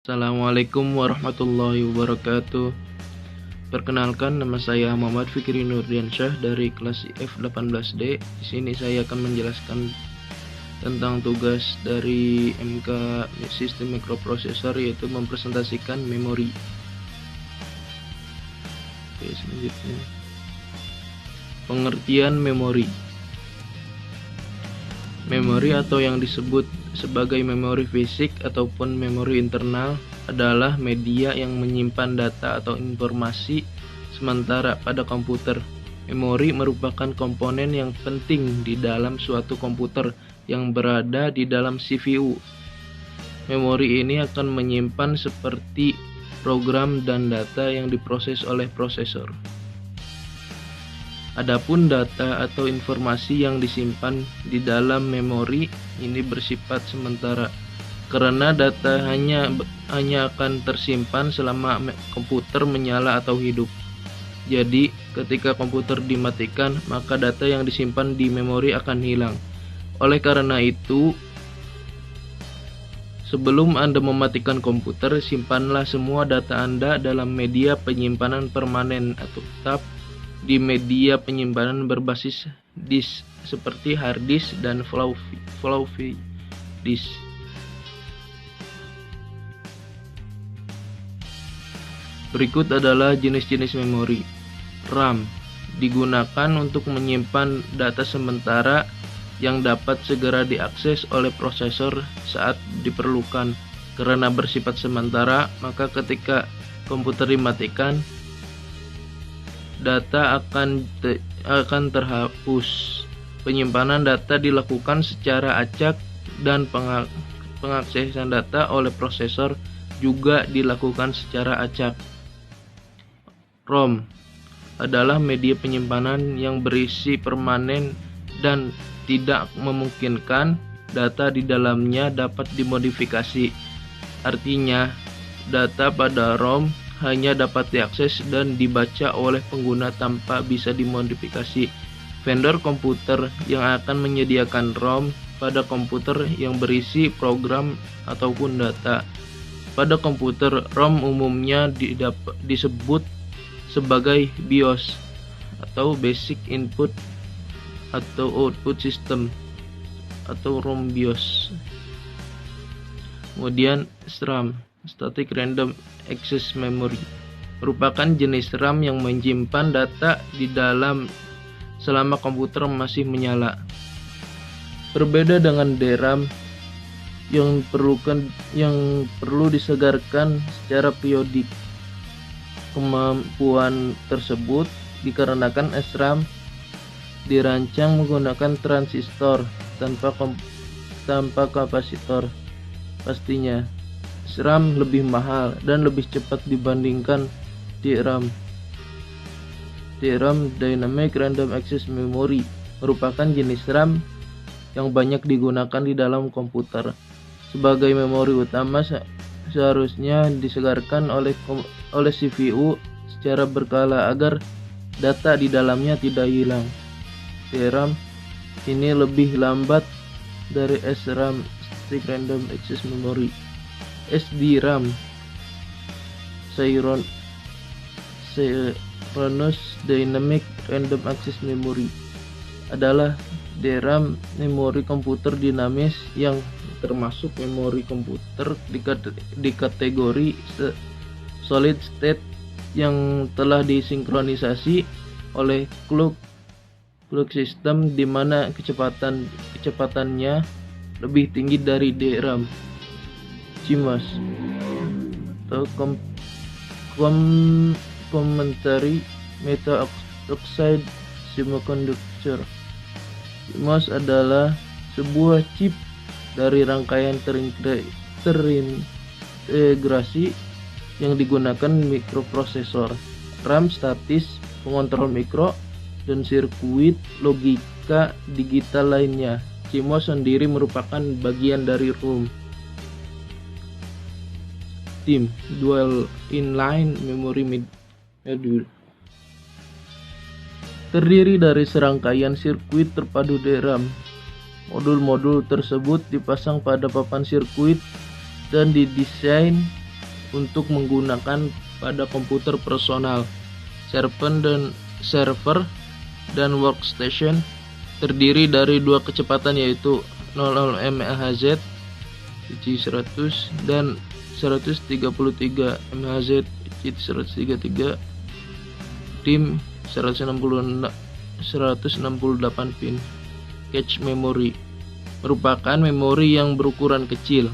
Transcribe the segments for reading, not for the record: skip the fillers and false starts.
Assalamualaikum warahmatullahi wabarakatuh. Perkenalkan, nama saya Muhammad Fikri Nurdiansyah dari kelas F18D. Di sini saya akan menjelaskan tentang tugas dari MK Sistem Mikroprosesor, yaitu mempresentasikan memori. Oke, selanjutnya. Pengertian memori. Memori atau yang disebut sebagai memori fisik ataupun memori internal adalah media yang menyimpan data atau informasi sementara pada komputer. Memori merupakan komponen yang penting di dalam suatu komputer yang berada di dalam CPU. Memori ini akan menyimpan seperti program dan data yang diproses oleh prosesor. Adapun data atau informasi yang disimpan di dalam memori ini bersifat sementara, karena data hanya akan tersimpan selama komputer menyala atau hidup. Jadi, ketika komputer dimatikan, maka data yang disimpan di memori akan hilang. Oleh karena itu, sebelum Anda mematikan komputer, simpanlah semua data Anda dalam media penyimpanan permanen atau tetap di media penyimpanan berbasis disk seperti hard disk dan floppy disk. Berikut adalah jenis-jenis memori. RAM digunakan untuk menyimpan data sementara yang dapat segera diakses oleh prosesor saat diperlukan. Karena bersifat sementara, maka ketika komputer dimatikan, data akan terhapus. Penyimpanan data dilakukan secara acak dan pengaksesan data oleh prosesor juga dilakukan secara acak. ROM adalah media penyimpanan yang berisi permanen dan tidak memungkinkan data di dalamnya dapat dimodifikasi. Artinya, data pada ROM hanya dapat diakses dan dibaca oleh pengguna tanpa bisa dimodifikasi. Vendor komputer yang akan menyediakan ROM pada komputer yang berisi program ataupun data. Pada komputer, ROM umumnya disebut sebagai BIOS atau Basic Input atau Output System atau ROM BIOS. Kemudian SRAM, Static Random Access Memory, merupakan jenis RAM yang menyimpan data di dalam selama komputer masih menyala. Berbeda dengan DRAM yang perlu disegarkan secara periodik. Kemampuan tersebut dikarenakan SRAM dirancang menggunakan transistor tanpa kapasitor. Pastinya SRAM lebih mahal dan lebih cepat dibandingkan DRAM. DRAM, Dynamic Random Access Memory, merupakan jenis RAM yang banyak digunakan di dalam komputer. Sebagai memori utama, seharusnya disegarkan oleh CPU secara berkala agar data di dalamnya tidak hilang. DRAM ini lebih lambat dari SRAM, Static Random Access Memory. SDRAM, Synchronous Dynamic Random Access Memory, adalah DRAM memori komputer dinamis yang termasuk memori komputer di kategori solid state yang telah disinkronisasi oleh clock system, di mana kecepatannya lebih tinggi dari DRAM. CMOS atau Complementary Metal Oxide Semiconductor. CMOS adalah sebuah chip dari rangkaian terintegrasi yang digunakan mikroprosesor, RAM statis, pengontrol mikro, dan sirkuit logika digital lainnya. CMOS sendiri merupakan bagian dari ROM. DIMM, Dual Inline Memory Module, terdiri dari serangkaian sirkuit terpadu DRAM. Modul-modul tersebut dipasang pada papan sirkuit dan didesain untuk menggunakan pada komputer personal, server dan workstation, terdiri dari dua kecepatan yaitu 00 MHz 100 dan 133 MHz 133 DIMM 168 pin. Cache memory merupakan memori yang berukuran kecil,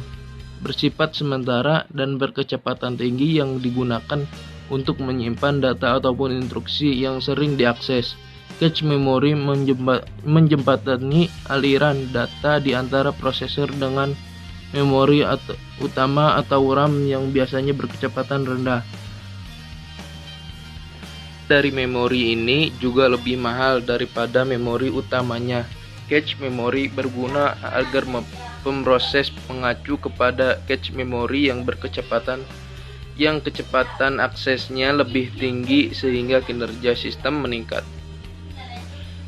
bersifat sementara dan berkecepatan tinggi yang digunakan untuk menyimpan data ataupun instruksi yang sering diakses. Cache memory menjembatani aliran data di antara prosesor dengan memori utama atau RAM yang biasanya berkecepatan rendah. Dari memori ini juga lebih mahal daripada memori utamanya. Cache memory berguna agar pemroses mengacu kepada cache memory yang kecepatan aksesnya lebih tinggi sehingga kinerja sistem meningkat.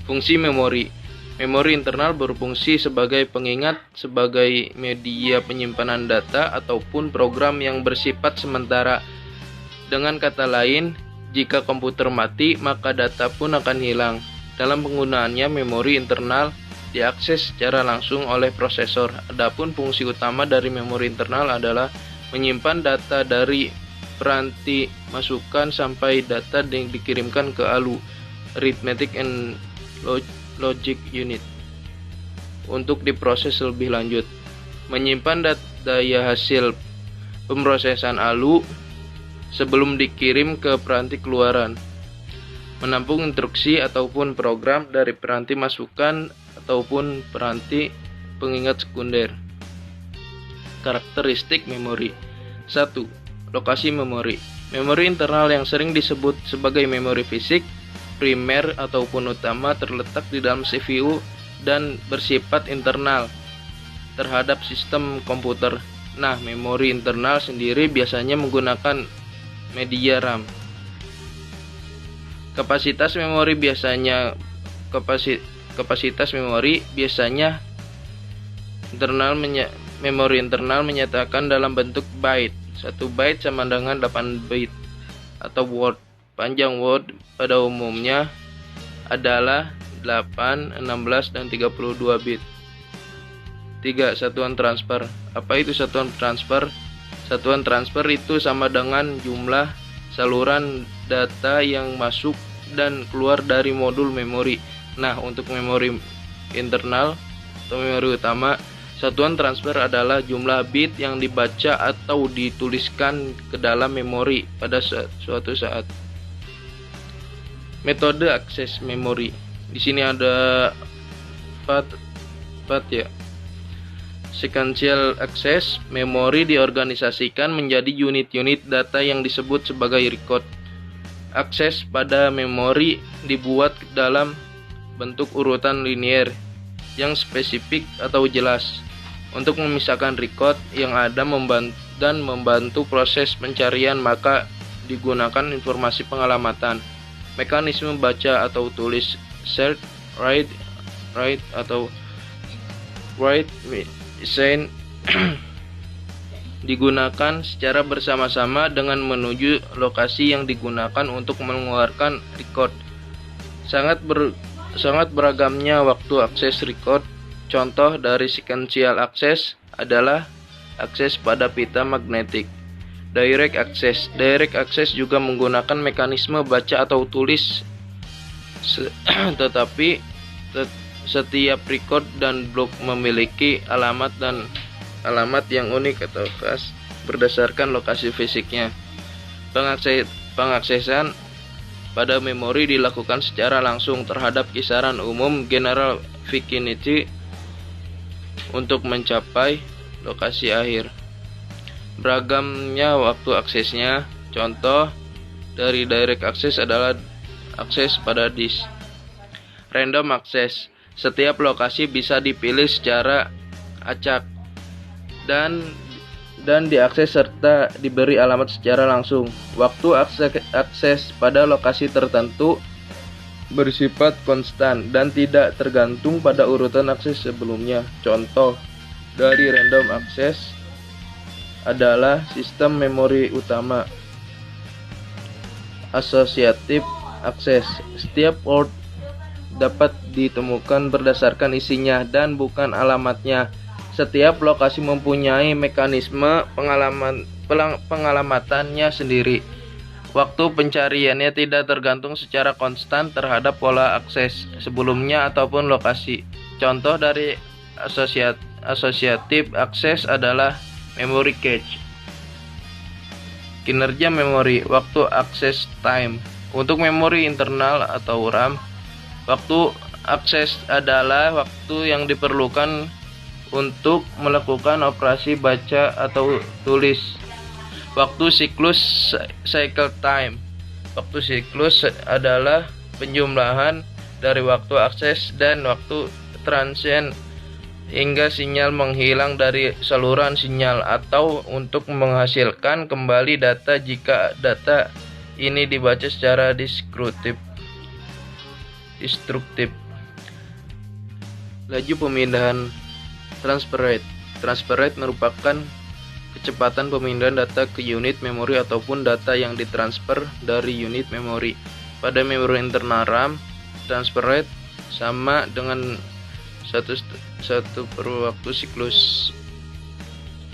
Fungsi memori. Memori internal berfungsi sebagai pengingat, sebagai media penyimpanan data ataupun program yang bersifat sementara. Dengan kata lain, jika komputer mati, maka data pun akan hilang. Dalam penggunaannya, memori internal diakses secara langsung oleh prosesor. Adapun fungsi utama dari memori internal adalah menyimpan data dari peranti masukan sampai data yang dikirimkan ke ALU, Arithmetic and Logic Unit, untuk diproses lebih lanjut. Menyimpan daya hasil pemrosesan ALU sebelum dikirim ke peranti keluaran, menampung instruksi ataupun program dari peranti masukan ataupun peranti pengingat sekunder. Karakteristik memori. 1. Lokasi memori. Memori internal yang sering disebut sebagai memori fisik, primer ataupun utama terletak di dalam CPU dan bersifat internal terhadap sistem komputer. Nah, memori internal sendiri biasanya menggunakan media RAM. Kapasitas memori memori internal menyatakan dalam bentuk byte. 1 byte sama dengan 8 bit atau word. Panjang word pada umumnya adalah 8, 16 dan 32 bit. 3. Satuan transfer. Apa itu satuan transfer? Satuan transfer itu sama dengan jumlah saluran data yang masuk dan keluar dari modul memori. Nah, untuk memori internal atau memori utama, satuan transfer adalah jumlah bit yang dibaca atau dituliskan ke dalam memori pada suatu saat. Metode akses memori. Di sini ada 4 ya. Sequential access, memori diorganisasikan menjadi unit-unit data yang disebut sebagai record. Akses pada memori dibuat dalam bentuk urutan linear yang spesifik atau jelas. Untuk memisahkan record yang ada dan membantu proses pencarian, maka digunakan informasi pengalamatan. Mekanisme baca atau tulis, search, write atau write sign digunakan secara bersama-sama dengan menuju lokasi yang digunakan untuk mengeluarkan record. Sangat beragamnya waktu akses record. Contoh dari sequential access adalah akses pada pita magnetik. Direct access juga menggunakan mekanisme baca atau tulis, tetapi setiap record dan blok memiliki alamat yang unik atau khas berdasarkan lokasi fisiknya. Pengaksesan pada memori dilakukan secara langsung terhadap kisaran umum general vicinity untuk mencapai lokasi akhir. Beragamnya waktu aksesnya. Contoh dari direct access adalah akses pada disk. Random access. Setiap lokasi bisa dipilih secara acak dan diakses serta diberi alamat secara langsung. Waktu akses pada lokasi tertentu bersifat konstan dan tidak tergantung pada urutan akses sebelumnya. Contoh dari random access adalah sistem memori utama. Associative access. Setiap port dapat ditemukan berdasarkan isinya dan bukan alamatnya. Setiap lokasi mempunyai mekanisme pengalamatannya sendiri. Waktu pencariannya tidak tergantung secara konstan terhadap pola akses sebelumnya ataupun lokasi. Contoh dari associative access adalah memory cache. Kinerja memori, waktu akses time. Untuk memori internal atau RAM, waktu akses adalah waktu yang diperlukan untuk melakukan operasi baca atau tulis. Waktu siklus cycle time. Waktu siklus adalah penjumlahan dari waktu akses dan waktu transient hingga sinyal menghilang dari saluran sinyal atau untuk menghasilkan kembali data jika data ini dibaca secara destruktif. Laju pemindahan transfer rate. Transfer rate merupakan kecepatan pemindahan data ke unit memori ataupun data yang ditransfer dari unit memori. Pada memori internal RAM, transfer rate sama dengan 1 per waktu siklus.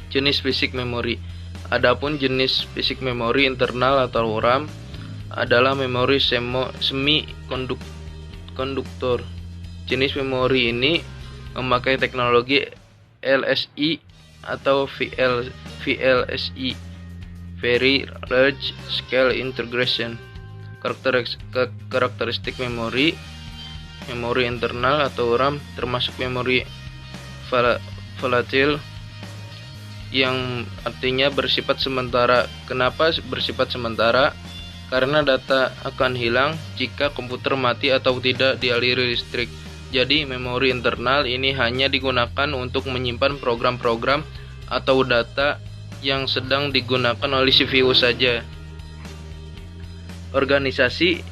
Jenis fisik memori. Adapun jenis fisik memori internal atau RAM adalah memori semi konduktor. Jenis memori ini memakai teknologi LSI atau VLSI, Very Large Scale Integration. Karakteristik memori internal atau RAM termasuk memori volatile yang artinya bersifat sementara. Kenapa bersifat sementara? Karena data akan hilang jika komputer mati atau tidak dialiri listrik. Jadi memori internal ini hanya digunakan untuk menyimpan program-program atau data yang sedang digunakan oleh CPU saja. Organisasi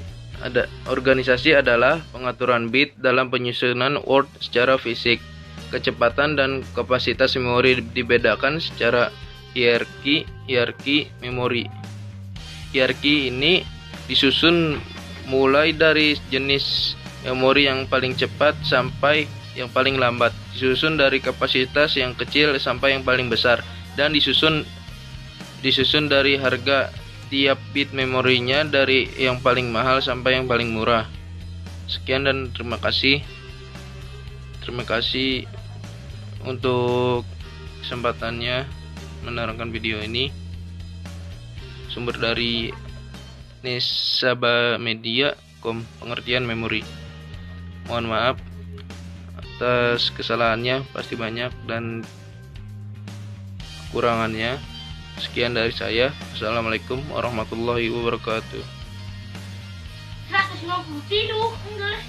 adalah pengaturan bit dalam penyusunan word secara fisik. Kecepatan dan kapasitas memori dibedakan secara hierarki memori. Hierarki ini disusun mulai dari jenis memori yang paling cepat sampai yang paling lambat, disusun dari kapasitas yang kecil sampai yang paling besar, dan disusun dari harga tiap bit memorinya dari yang paling mahal sampai yang paling murah. Sekian dan terima kasih. Terima kasih untuk kesempatannya mendengarkan video ini. Sumber dari Nesaba Media, pengertian memori. Mohon maaf atas kesalahannya, pasti banyak dan kekurangannya. Sekian dari saya. Assalamualaikum warahmatullahi wabarakatuh. 190 kilo, enggak.